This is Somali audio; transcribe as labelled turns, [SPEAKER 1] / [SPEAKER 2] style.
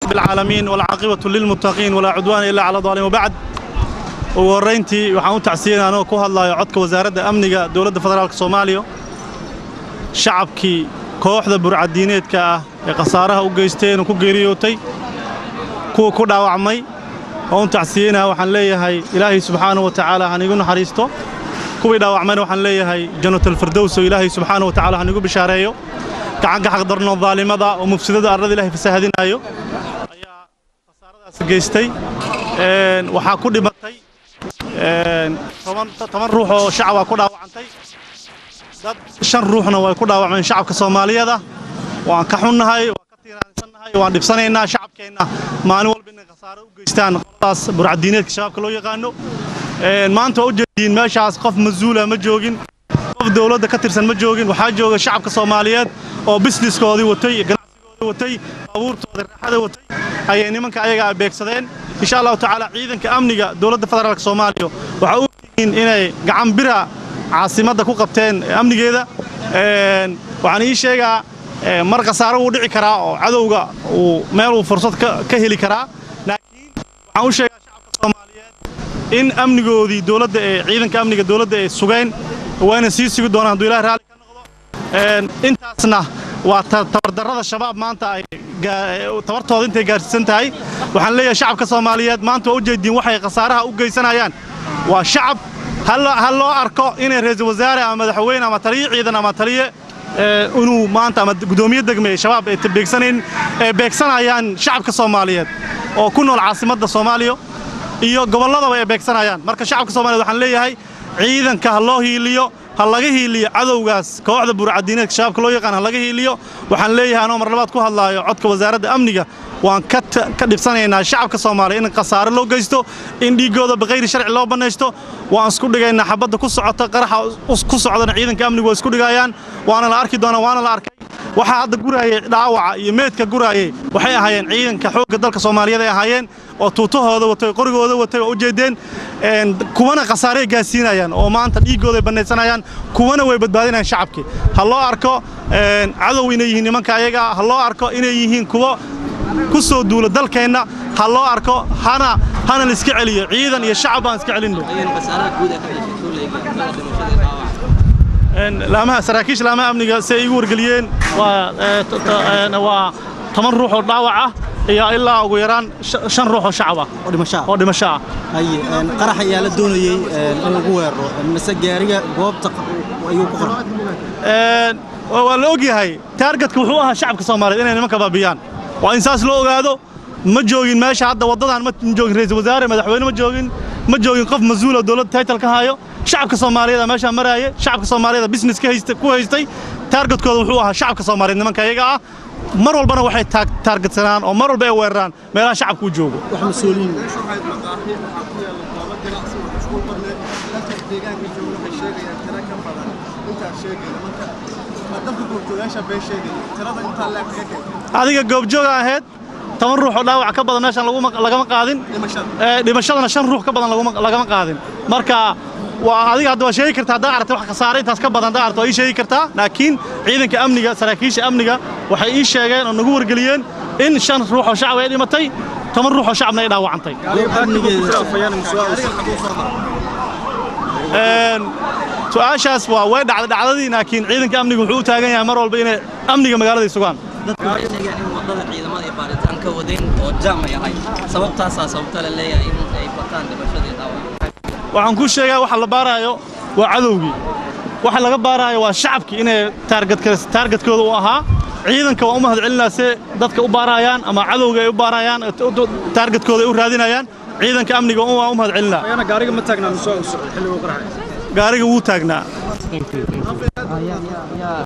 [SPEAKER 1] رب العالمين والعاقبة للمتقين ولا عدوان إلا على الظالمين وبعد ورينتي waxaan u tacsiinaa anoo ku hadlayo codka wasaaradda amniga dawladda federaalka Soomaaliya shacabkii kooxda burcadiineedka ah ee qasaaraha u geysteen ku geeriyootay kuwa ku dhaawacmay oo u tacsiinaa waxaan leeyahay Ilaahay subhanahu wa ta'ala hanigu naxariisto kuwii dhaawacmayna waxaan leeyahay jannatul firdaws oo Ilaahay subhanahu wa ta'ala hanigu bishaareeyo gacanka xaq darno dhaalimada oo mufsidada arrada Ilaahay fasaahadinayo ayaa qasaaradaas geystay waxa ku dhimatay toban ruux oo shacab ku dhaawacantay dad shan ruuxna way ku dhaawacmeen shacabka Soomaaliyeed waan ka xunnahay waan ka tiiraansannahay waan dhibsanaynaa shacabkeena maalin walba in qasaaro u geystaan qoladaas burcadiineedka shacabka loo yaqaano maanta oo jeedin meeshaas qof mas'uul ma joogin qof dawladda ka tirsan ma joogin waxa jooga shacabka Soomaaliyeed oo businesskoodii watay ganacsigoodii watay baabuurtooda raaxada watay ayay nimanka ayaga beegsadeen insha Allah ta'ala ciidanka amniga dawladda federaalka Soomaaliya waxa uu inay gacan bira caasimada ku qabteen amnigeeda waxaan ii sheegaa mar qasaaro uu dhici karaa oo cadawga uu meel uu fursad ka heli karaa laakiin waxaan u sheegaa shacabka Soomaaliyeed in amnigoodii dawladda ee ciidanka amniga dawladda ay sugeen waana sii sugi doonaan hadduu Ilaahay raali ka noqdo intaasna waa tabardarrada shabaab maanta ay tabartooda intay gaarsiisan tahay waxaan leeyahay shacabka Soomaaliyeed maanta oo jeedin waxay qasaaraha u geysanayaan waa shacab hal loo arko inay ra'iisul wasaare ama madaxweyne ama taliye ciidan ama taliye inuu maanta ama gudoomiye degmay shabaab ay beegsanayaan shacabka Soomaaliyeed oo ku nool caasimadda Soomaaliya iyo gobolladaba ay beegsanayaan marka shacabka Soomaaliyeed waxaan leeyahay ciidanka loo hiiliyo hal laga hiiliyo cadawgaas kooxda burcadiineedka shacabka loo yaqaan hal laga hiiliyo waxaan leeyahay anoo mar labaad ku hadlaayo codka wasaaradda amniga waan ka dhibsanaynaa shacabka Soomaaliyeed in qasaaro loo geysto in dhigooda baqayr sharci loo banaysto waan isku dhigaynaa xabadda ku socota qaraxa ku socdana ciidanka amnigu isku dhigayaan waana la arki doonaa waana la arkay waxa hadda guraayay dhaawaca iyo meedka guraayay waxay ahaayeen ciidanka xoogga dalka Soomaaliyeed ay ahaayeen oo tuutahooda watay qorigooda watay oo u jeedeen kuwana qasaare gaasiinayaan oo maanta dhigooda banaysanayaan kuwana way badbaadinayaan shacabkii hal loo arko cadow inay yihiin nimanka ayaga hal loo arko inay yihiin kuwa ku soo duula dalkeena hal loo arko hana la iska celiyo ciidan iyo shacab aan iska celino laamaha saraakiisha laamaha amniga si ay igu wargeliyeen waa 10 ruux oo dhaawac ah iyo ilaa ugu yaraan 5 ruux oo shacab ah oo dhimasho ah
[SPEAKER 2] qarax ayaa la doonayay in lagu weeraro mise gaariga goobta ayuu ku qoray
[SPEAKER 1] waa la ogyahay targetka wuxuu ahaa shacabka Soomaaliyeed inay nimanka baabiyaan waa in saas loo ogaado ma joogin meesha hadda wadadan ma joogin ra'iisul wasaare madaxweyne ma joogin qof mas'uul oo dawladda title ka hayo shacabka Soomaaliyeed meesha maraya shacabka Soomaaliyeed business ka haystay targetkooda wuxuu ahaa shacabka Soomaaliyeed nimanka ayaga ah mar walbana waxay targetsanaan oo mar walba ay weeraraan meelaha shacabku u joogo
[SPEAKER 2] wax mas'uuliin
[SPEAKER 1] adiga goobjoog ahayd 10 ruux oo dhaawac ka badan meeshan lagama qaadin dhimashadana 5 ruux ka badan lagama qaadin marka waa adiga hadda sheegi kartaa hadaa aragtay wax qasaare intaas ka badan hadaa aragtay ay sheegi kartaa laakiin ciidanka amniga saraakiisha amniga waxay ii sheegeen oo nagu wargeliyeen in 5 ruux oo shacab ay dhimatay 10 ruux oo shacabna ay dhaawacantay su'aashaas waa way dhacdadii laakiin ciidanka amniga wuxuu u taagan yahay mar walba inay amniga magaalada sugaan
[SPEAKER 3] dadka sheegay in wadada ciidamada ay baaritaan ka wadeen oo jaam ay ahay sababtaas sababta la leeyahay in ay bataan dhimashadii dhaawac
[SPEAKER 1] waxaan ku sheegaa waxa la baarayo waa cadawgii waxa laga baarayo waa shacabkii inay targetkooda u ahaa ciidanka waa u mahad celinaysa dadka u baarayaan ama cadawga ay u baarayaan targetkooda ay u raadinayaan ciidanka amniga waa u mahad celinaa
[SPEAKER 2] ayana gaariga ma taagnaa xilliga uu qaraxay
[SPEAKER 1] gaariga wuu taagnaa